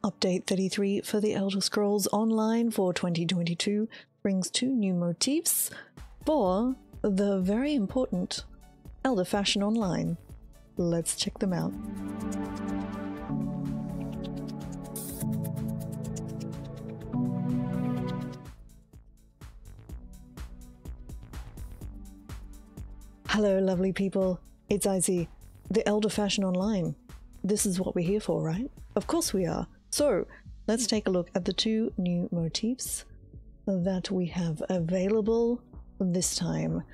Update 33 for the Elder Scrolls Online for 2022 brings 2 new motifs for the very important Elder Fashion Online. Let's check them out. Hello lovely people, it's Izzy, the Elder Fashion Online. This is what we're here for, right? Of course we are. So let's take a look at the 2 new motifs that we have available this time.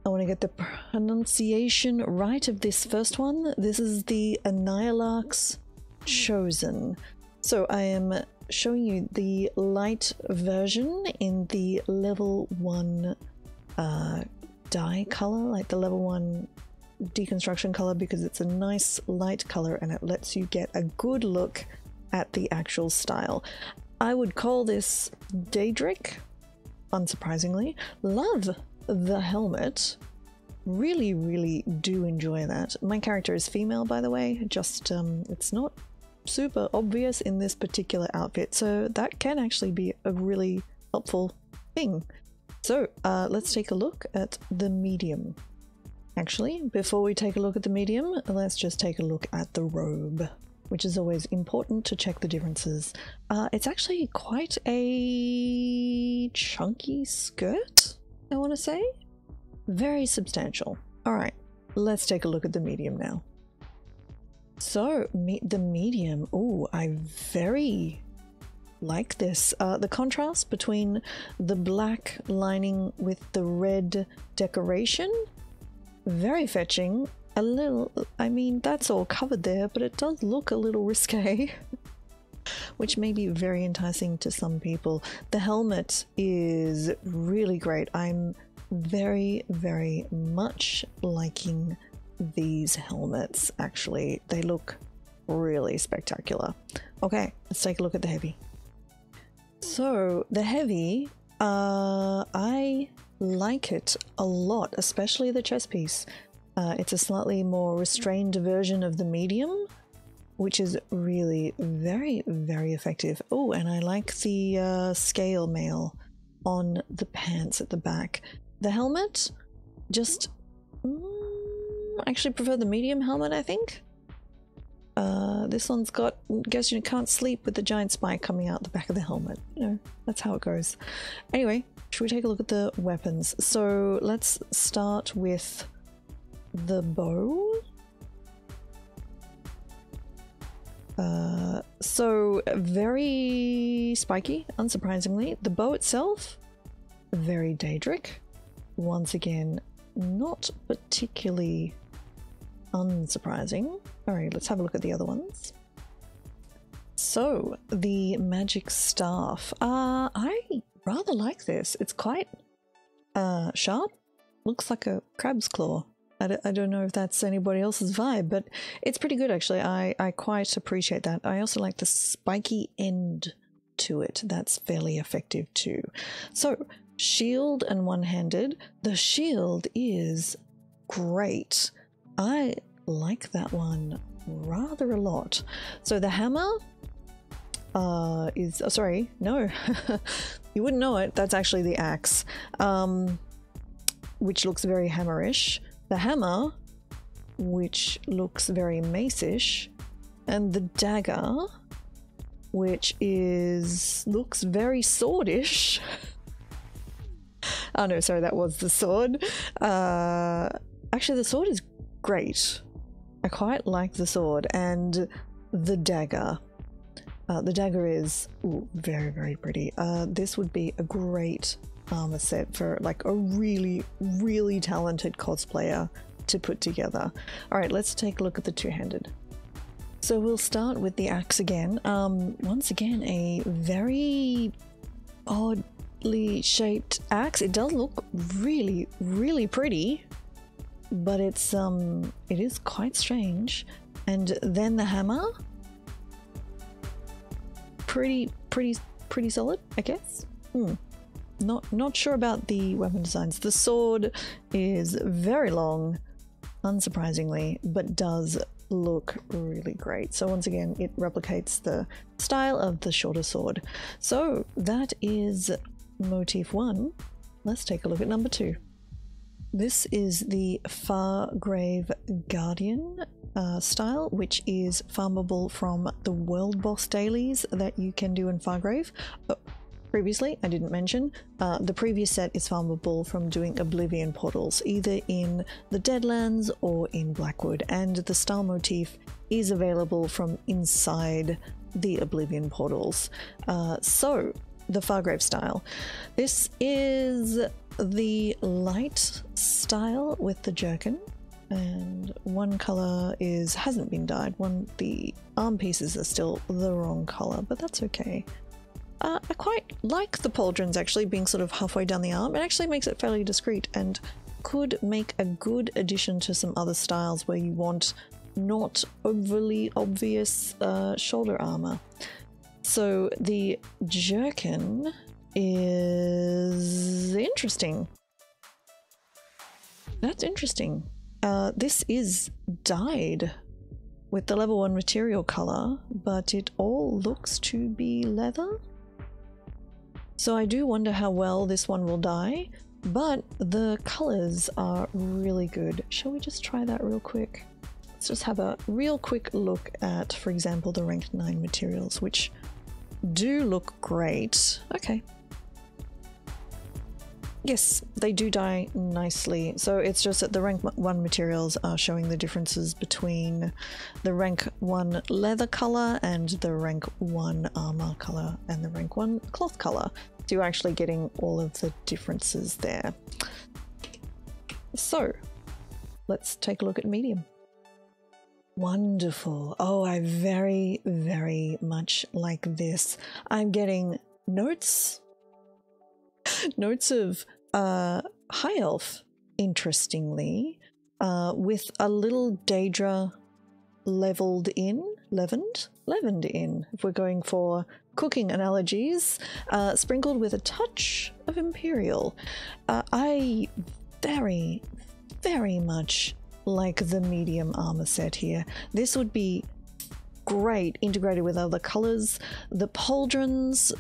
I want to get the pronunciation right of this first one. This is the Annihilarch's Chosen. So I am showing you the light version in the level 1 dye color, like the level 1 deconstruction color, because it's a nice light color and it lets you get a good look at the actual style. I would call this daedric, unsurprisingly. Love the helmet. Really do enjoy that. My character is female, by the way, just it's not super obvious in this particular outfit, so that can actually be a really helpful thing. So let's take a look at the medium. Actually, before we take a look at the medium, let's just take a look at the robe, which is always important to check the differences. It's actually quite a chunky skirt, I want to say. Very substantial. Alright, let's take a look at the medium now. So, meet the medium. Ooh, I very like this. The contrast between the black lining with the red decoration, very fetching. A little, I mean, that's all covered there, but it does look a little risque, which may be very enticing to some people. The helmet is really great. I'm very much liking these helmets, actually. They look really spectacular. Okay, let's take a look at the heavy. So, the heavy, I like it a lot, especially the chest piece. It's a slightly more restrained version of the medium, which is really very effective. Oh, and I like the scale mail on the pants at the back. The helmet, just actually prefer the medium helmet, I think. This one's got, guess you can't sleep with the giant spike coming out the back of the helmet. You know, that's how it goes. Anyway, should we take a look at the weapons? So let's start with the bow. So very spiky, unsurprisingly. The bow itself, very daedric. Once again, not particularly unsurprising. Alright, let's have a look at the other ones. So, the magic staff. I rather like this. It's quite sharp. Looks like a crab's claw. I don't know if that's anybody else's vibe, but it's pretty good actually. I quite appreciate that. I also like the spiky end to it. That's fairly effective too. So, shield and one-handed. The shield is great. I like that one rather a lot. So the hammer is, oh sorry, no, you wouldn't know it. That's actually the axe, which looks very hammerish. The hammer, which looks very mace-ish, and the dagger, which looks very swordish. Oh no, sorry, that was the sword. Actually, the sword is great. I quite like the sword, and the dagger. The dagger is very pretty. This would be a great armor set for like a really talented cosplayer to put together. Alright, let's take a look at the two-handed. So we'll start with the axe again. Once again, a very oddly shaped axe. It does look really pretty, but it is quite strange. And then the hammer, pretty solid, I guess. Not sure about the weapon designs. The sword is very long, unsurprisingly, but does look really great. So once again, it replicates the style of the shorter sword. So that is motif 1. Let's take a look at number 2. This is the Fargrave Guardian style, which is farmable from the World Boss dailies that you can do in Fargrave. Previously, I didn't mention, the previous set is farmable from doing Oblivion portals, either in the Deadlands or in Blackwood, and the style motif is available from inside the Oblivion portals. So, the Fargrave style. This is the light style with the jerkin, and one color hasn't been dyed. The arm pieces are still the wrong color, but that's okay. I quite like the pauldrons actually being sort of halfway down the arm. It actually makes it fairly discreet and could make a good addition to some other styles where you want not overly obvious shoulder armor. So the jerkin is interesting. That's interesting. This is dyed with the level 1 material color, but it all looks to be leather. So I do wonder how well this one will dye, but the colors are really good. Shall we just try that real quick? Let's just have a real quick look at, for example, the rank 9 materials, which do look great. Okay. Yes, they do dye nicely. So it's just that the rank 1 materials are showing the differences between the rank 1 leather color and the rank 1 armor color and the rank 1 cloth color. So you're actually getting all of the differences there. So let's take a look at medium. Wonderful. Oh, I very, very much like this. I'm getting notes of high elf, interestingly, with a little daedra leavened in, if we're going for cooking analogies, sprinkled with a touch of imperial. I very, very much like the medium armor set here. This would be great integrated with other colors. The pauldrons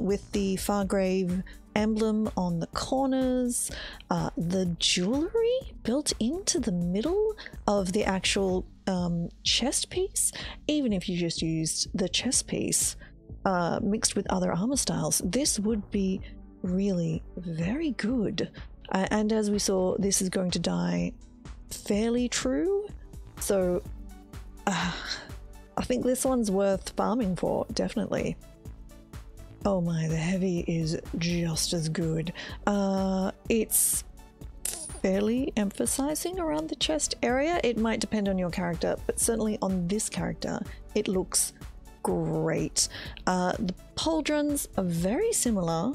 with the Fargrave emblem on the corners, the jewelry built into the middle of the actual chest piece. Even if you just used the chest piece mixed with other armor styles, this would be really very good. And as we saw, this is going to dye fairly true, so I think this one's worth farming for, definitely. Oh my, the heavy is just as good. It's fairly emphasizing around the chest area. It might depend on your character, but certainly on this character, it looks great. The pauldrons are very similar,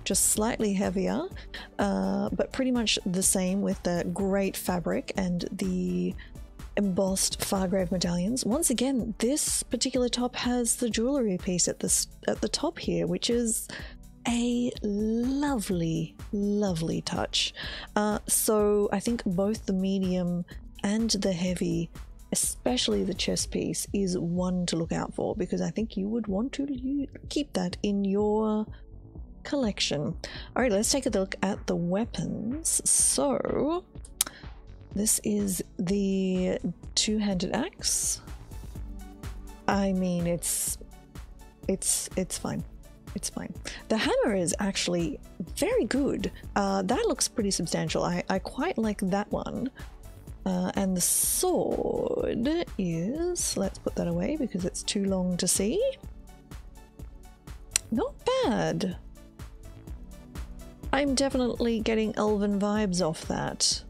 just slightly heavier, but pretty much the same with the great fabric and the embossed Fargrave medallions. Once again, this particular top has the jewelry piece at the top here, which is a lovely, lovely touch. So I think both the medium and the heavy, especially the chest piece, is one to look out for, because I think you would want to keep that in your collection. All right, let's take a look at the weapons. So this is the two-handed axe. I mean, it's fine. It's fine. The hammer is actually very good. That looks pretty substantial. I quite like that one. And the sword is, let's put that away because it's too long to see. Not bad. I'm definitely getting elven vibes off that.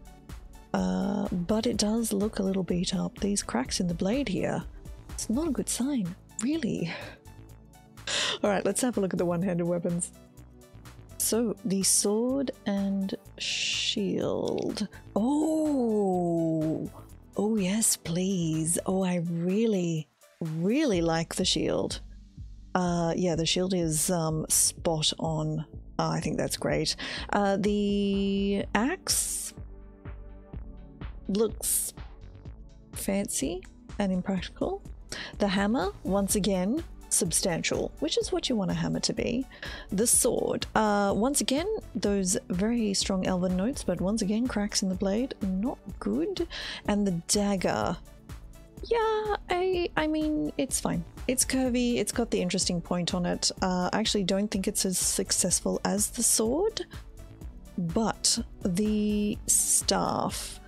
But it does look a little beat up. These cracks in the blade here, it's not a good sign, really. Alright, let's have a look at the one-handed weapons. So, the sword and shield. Oh! Oh yes, please. Oh, I really, really like the shield. Yeah, the shield is spot on. I think that's great. The axe looks fancy. and impractical. The hammer, once again, substantial, which is what you want a hammer to be. The sword, once again, those very strong elven notes, but once again, cracks in the blade, not good. And the dagger, yeah, I mean, it's fine. It's curvy, it's got the interesting point on it. I actually don't think it's as successful as the sword, but the staff,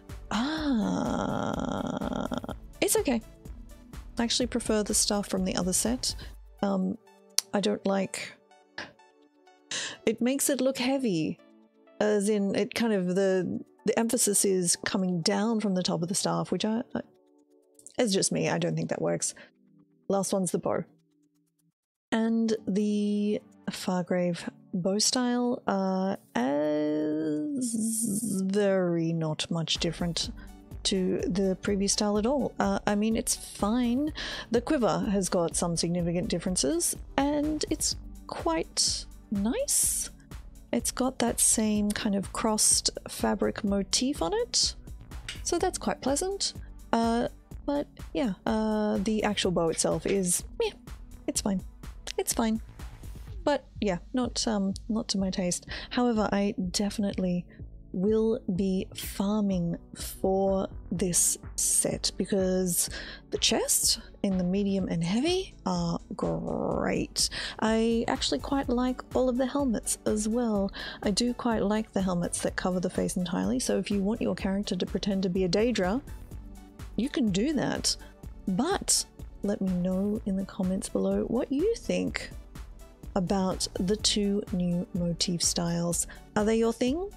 it's okay. I actually prefer the staff from the other set. I don't like... It makes it look heavy, as in it kind of, the emphasis is coming down from the top of the staff, which it's just me, I don't think that works. Last one's the bow. And the Fargrave bow style is very not much different to the previous style at all. I mean, it's fine. The quiver has got some significant differences, and it's quite nice. It's got that same kind of crossed fabric motif on it, so that's quite pleasant. But yeah, the actual bow itself is, yeah, it's fine. It's fine. But yeah, not to my taste. However, I definitely will be farming for this set because the chests in the medium and heavy are great. I actually quite like all of the helmets as well. I do quite like the helmets that cover the face entirely, so if you want your character to pretend to be a daedra, you can do that. But let me know in the comments below what you think about the two new motif styles. Are they your thing?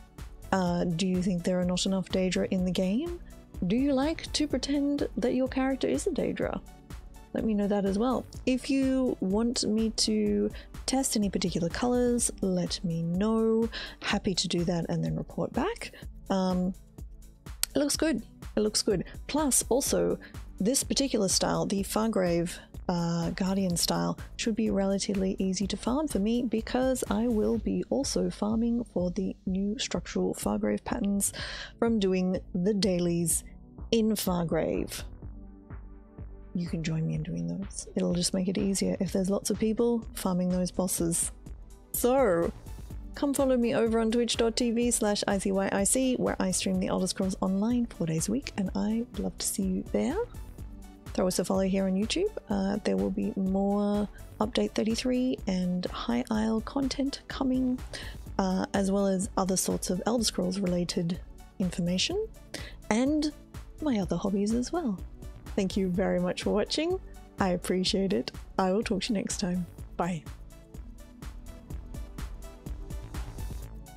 Do you think there are not enough daedra in the game? Do you like to pretend that your character is a daedra? Let me know that as well. If you want me to test any particular colors, let me know. Happy to do that and then report back. It looks good. It looks good. Plus, also, this particular style, the Fargrave Guardian style, should be relatively easy to farm for me because I will be also farming for the new structural Fargrave patterns from doing the dailies in Fargrave. You can join me in doing those. It'll just make it easier if there's lots of people farming those bosses. So come follow me over on twitch.tv/ICYIC, where I stream the Elder Scrolls Online 4 days a week, and I'd love to see you there. Throw us a follow here on YouTube. There will be more Update 33 and High Isle content coming, as well as other sorts of Elder Scrolls related information, and my other hobbies as well. Thank you very much for watching. I appreciate it. I will talk to you next time. Bye.